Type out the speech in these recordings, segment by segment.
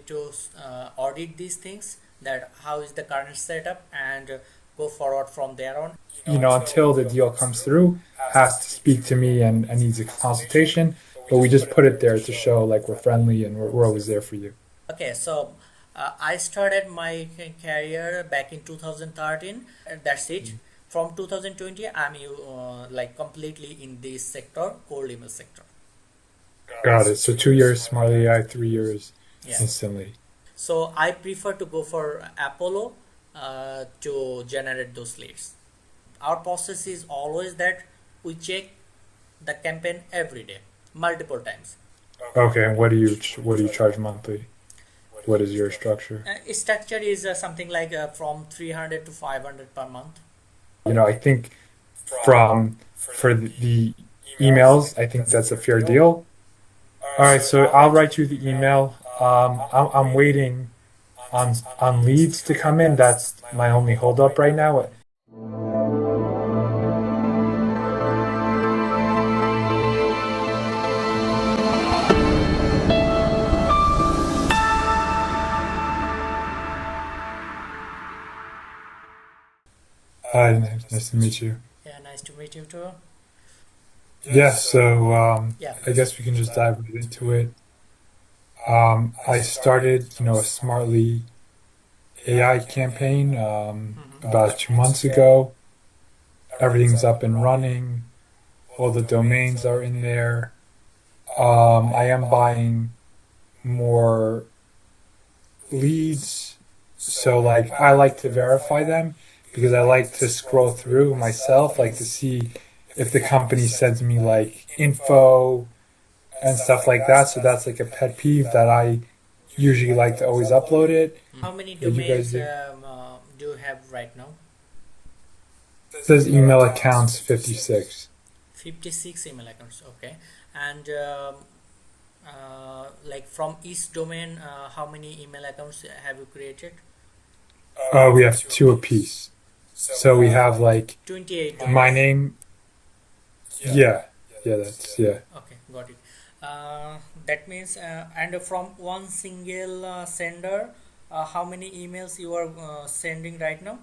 to audit these things, that how is the current setup, and go forward from there on. Until the deal comes through, has to speak to me and needs a consultation. But we just put it there to show like we're friendly and we're always there for you. Okay, so I started my career back in 2013. That's it. From 2020, I'm like completely in this sector, cold email sector. Got it. So 2 years Smartly AI, 3 years Yeah. instantly. So I prefer to go for Apollo to generate those leads. Our process is always that we check the campaign every day, multiple times. Okay, and what do you charge monthly? What is your structure? Structure is something like from 300 to 500 per month. I think for the emails, I think that's a fair deal. All right, so I'll write you the email. I'm waiting on leads to come in. That's my only holdup right now. Hi, nice to meet you. Yeah, nice to meet you too. Yeah, so Yeah. I guess we can just dive right into it. I started, a Smartly AI campaign about 2 months ago. Everything's up and running. All the domains are in there. I am buying more leads. So like I like to verify them because I like to scroll through myself, like to see if the company sends me like info and stuff like that. So that's like a pet peeve that I usually like to always upload it. How many Did you guys domains do? do you have right now? It says email accounts 56. 56 email accounts. Okay. And like from each domain, how many email accounts have you created? We have two apiece. So we have like 28 my domains. name. Yeah, yeah. Okay, got it. That means, and from one single sender, how many emails you are sending right now?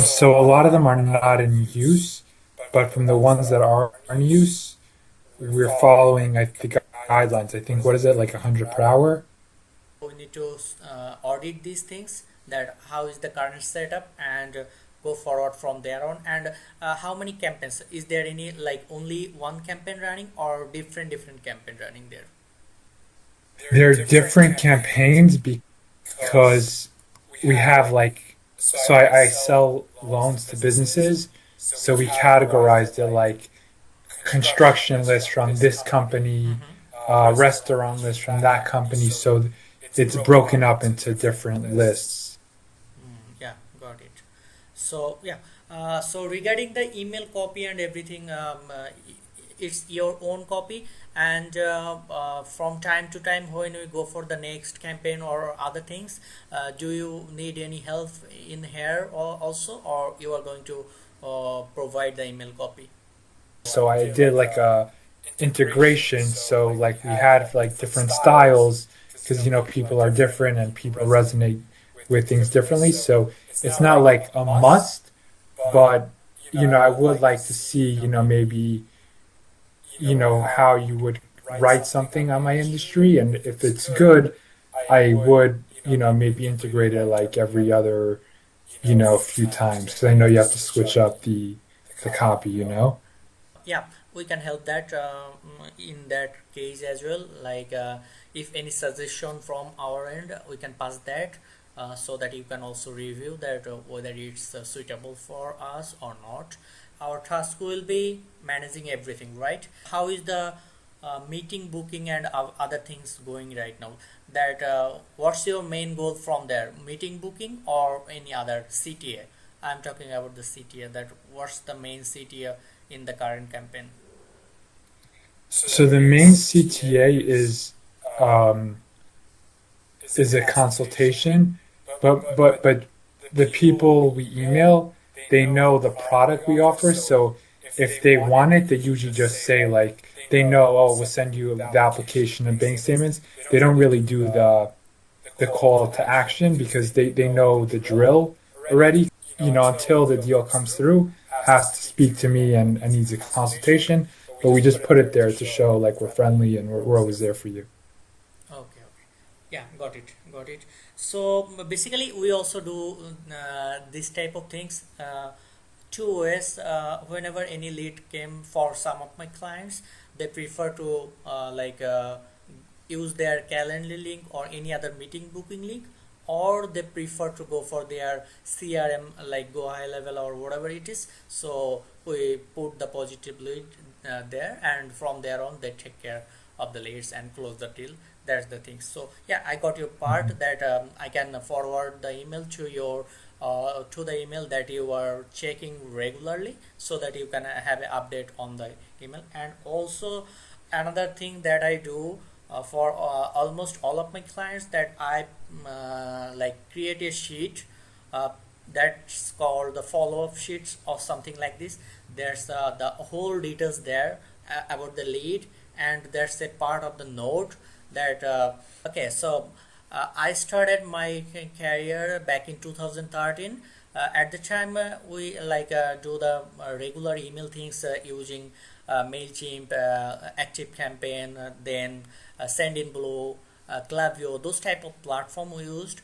So a lot of them are not in use, but from the ones that are in use, we're following, I think, guidelines. I think, what is it, like 100 per hour? We need to audit these things, that how is the current setup, and go forward from there on. And how many campaigns? Is there any like only one campaign running, or different campaign running there? They're different campaigns because we have like, so I sell loans to businesses. So we categorized it like construction list from this company, restaurant list from that company. So it's broken up into different lists. Yeah, got it. So yeah, so regarding the email copy and everything, it's your own copy, and from time to time when we go for the next campaign or other things, do you need any help in here, or also, or you are going to provide the email copy? So I did like a integration. So like we had like different styles because people are different and people resonate with things differently. So it's not like a must, but I would like to see maybe how you would write something on my industry, and if it's good, I would maybe integrate it like every other few times because I know you have to switch up the copy. Yeah, we can help that in that case as well. Like if any suggestion from our end, we can pass that, so that you can also review that whether it's suitable for us or not. Our task will be managing everything, right? How is the meeting booking and other things going right now? That what's your main goal from there? Meeting booking or any other CTA? I'm talking about the CTA. That what's the main CTA in the current campaign? So the main CTA um, is a consultation, but the people we email, they know the product we offer. So if they want it, they usually just say like they know, oh, we'll send you the application and bank statements. They don't really do the call to action because they know the drill already. Until the deal comes through, has to speak to me and needs a consultation. But we just put it there to show like we're friendly and we're always there for you. Okay, okay. Yeah, got it, got it. So basically, we also do this type of things. Two ways. Whenever any lead came for some of my clients, they prefer to use their calendar link or any other meeting booking link, or they prefer to go for their CRM like Go High Level or whatever it is. So we put the positive lead there, and from there on they take care of the leads and close the deal. That's the thing. So yeah, I got your part that I can forward the email to your to the email that you are checking regularly, so that you can have an update on the email. And also another thing that I do for almost all of my clients, that I create a sheet uh, that's called the follow-up sheets or something like this. There's the whole details there about the lead, and there's a part of the note that okay. So I started my career back in 2013. At the time, we do the regular email things using Mailchimp, Active Campaign, then Sendinblue, Klaviyo, those type of platform we used.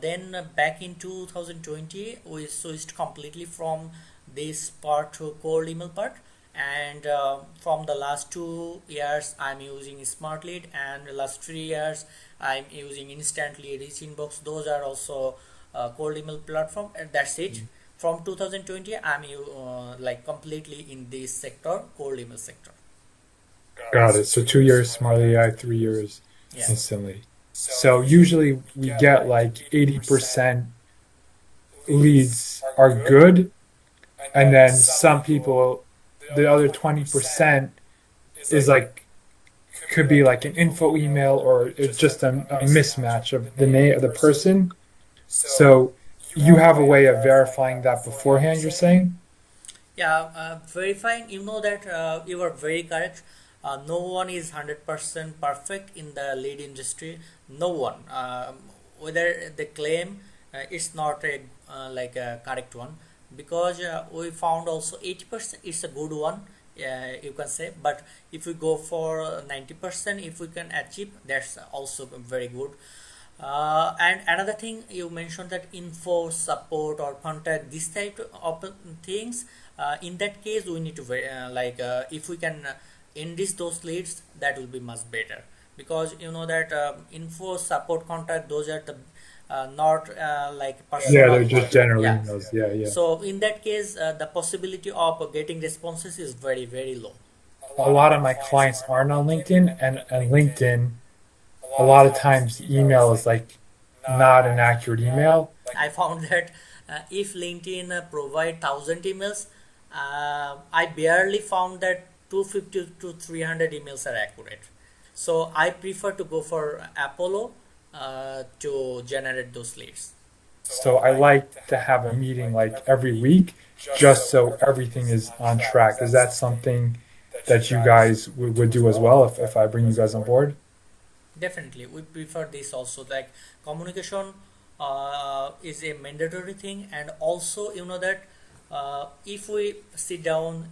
Then back in 2020, we switched completely from this part to cold email part. And from the last 2 years, I'm using smartlead, and the last 3 years I'm using instantly reach inbox. Those are also cold email platform, and that's it. From 2020, I'm completely in this sector, cold email sector. Got it. So 2 years Smart AI, 3 years Yeah. instantly. So usually we get like 80% leads are good, and then some people, the other 20% is like could be like an info email or it's just a mismatch of the name of the person. So you have a way of verifying that beforehand, you're saying? Yeah, verifying, that you are very correct. No one is 100% perfect in the lead industry. No one. Whether they claim it's not a correct one, because we found also 80% is a good one, you can say. But if we go for 90%, if we can achieve, that's also very good. And another thing you mentioned, that info support or contact, this type of things, in that case we need to if we can enrich those leads, that will be much better, because you know that info support contact, those are the not Yeah, personal they're just general yeah. emails. Yeah, yeah. So in that case, the possibility of getting responses is very very low. A lot of my clients aren't on LinkedIn, and LinkedIn, a lot of times email is like not an accurate email. I found that if LinkedIn provide 1,000 emails, I barely found that 250 to 300 emails are accurate. So I prefer to go for Apollo to generate those leads. So I like to have a meeting like every week just so everything is on track. Is that something that you guys would do as well if I bring you guys on board? Definitely, we prefer this also. Like communication is a mandatory thing, and also that if we sit down,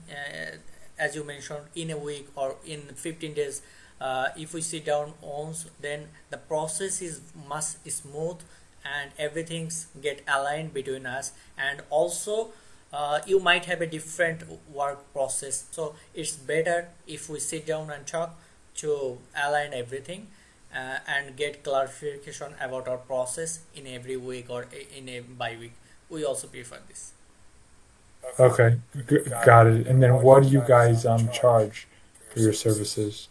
as you mentioned, in a week or in 15 days, if we sit down once, then the process is much smooth, and everything's get aligned between us. And also you might have a different work process, so it's better if we sit down and talk to align everything and get clarification about our process in every week or in a bi-week. We also prefer this. Okay, got it. And then what do you guys charge for your services?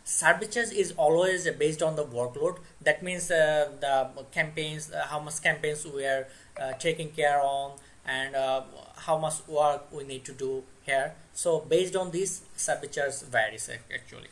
Services is always based on the workload. That means the campaigns, how much campaigns we are taking care on, and how much work we need to do here. So based on this, services varies actually.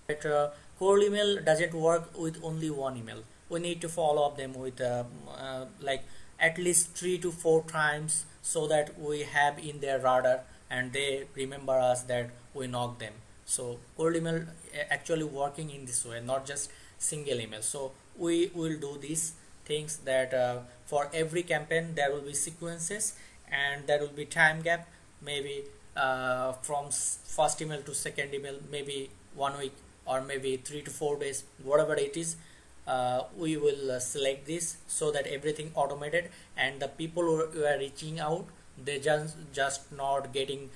But cold email doesn't work with only one email. We need to follow up them with at least 3 to 4 times, so that we have in their radar and they remember us that we knock them. So cold email actually working in this way, not just single email. So we will do these things that for every campaign there will be sequences and there will be time gap, maybe from first email to second email, maybe 1 week or maybe 3 to 4 days, whatever it is. We will select this so that everything automated, and the people who are reaching out, they just not getting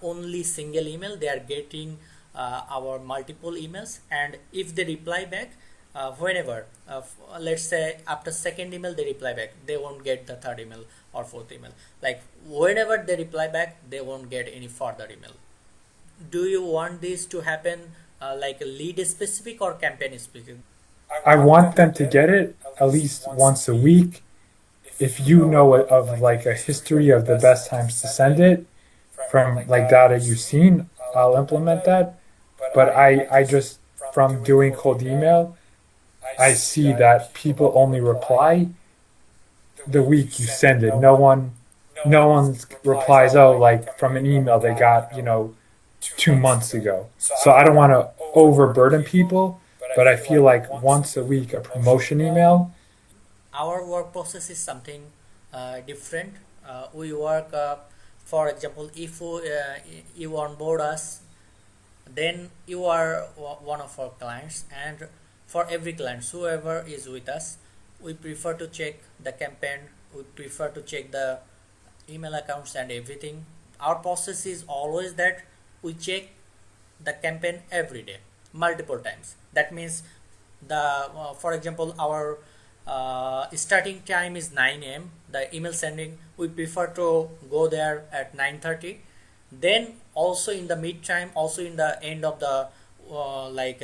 only single email, they are getting our multiple emails. And if they reply back, whenever let's say after second email they reply back, they won't get the third email or fourth email. Like whenever they reply back, they won't get any further email. Do you want this to happen like lead specific or campaign specific? I want them to get it at least once a week. If you know of like a history of the best times to send it from like data you've seen, I'll implement that. But I just, from doing cold email, I see that people only reply the week you send it. No one replies, oh, like from an email they got, 2 months ago. So I don't want to overburden people, but I feel like once a week a promotion email. Our work process is something different. We work, for example, if you onboard us, then you are one of our clients, and for every client, whoever is with us, we prefer to check the campaign, we prefer to check the email accounts and everything. Our process is always that we check the campaign every day, multiple times. That means the for example, our starting time is 9 a.m. The email sending, we prefer to go there at 9:30. Then also in the mid time, also in the end of the like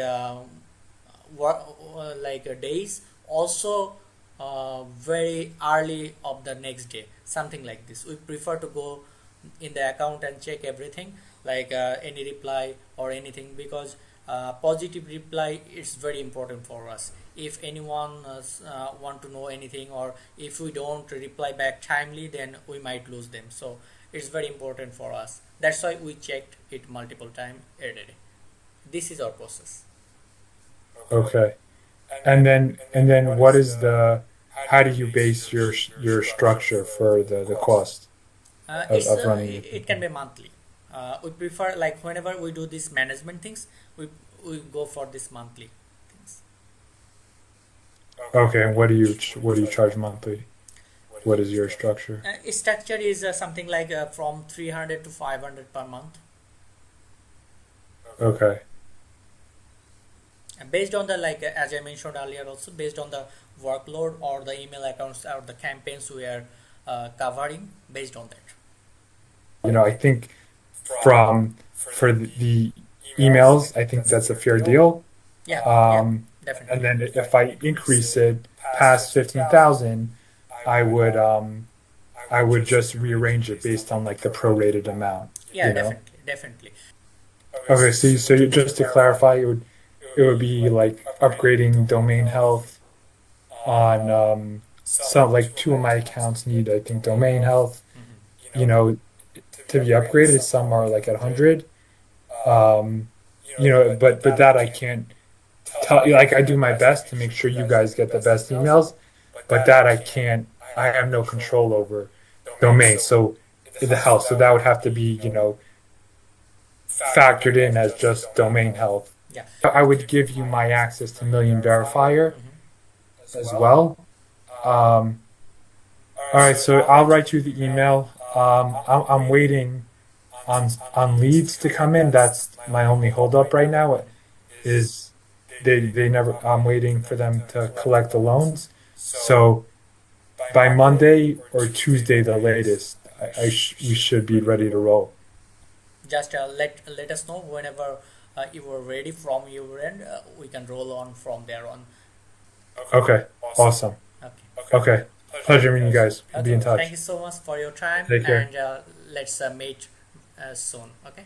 work days, also very early of the next day, something like this. We prefer to go in the account and check everything, like any reply or anything, because positive reply is very important for us. If anyone want to know anything, or if we don't reply back timely, then we might lose them. So it's very important for us. That's why we checked it multiple times every day. This is our process. Okay. And then what is how do you base your structure for the cost of running your It can campaign? be monthly. We prefer, like whenever we do these management things, we go for this monthly things. Okay, and what do you charge monthly? What is your structure? Its structure is something like from 300 to 500 per month. Okay. And based on the, like as I mentioned earlier, also based on the workload or the email accounts or the campaigns we are covering, based on that. I think for the emails, I think that's a fair deal. Yeah, yeah, Um, and definitely. then if I increase it past 15,000, I would just rearrange it based on like the prorated amount, Yeah, you know? definitely, definitely. Okay, just to clarify, it would be like upgrading domain health on some, like two of my accounts need, I think, domain health, you know, to be upgraded. Some are like at 100. Um, but that I can't tell. Like I do my best to make sure you guys get the best emails, but that I can't. I have no control over domain. So the health. So that would have to be, factored in as just domain health. Yeah. I would give you my access to Million Verifier as well. Um, all right, so I'll write you the email. I'm waiting on leads to come in. That's my only holdup right now. Is they never. I'm waiting for them to collect the loans. So by Monday or Tuesday, the latest, we should be ready to roll. Just let us know whenever you are ready from your end. We can roll on from there on. Okay, awesome. Okay. Okay, pleasure meeting you guys. We'll be Okay. in Thank you touch. so much for your time, Take care. and let's meet soon. Okay.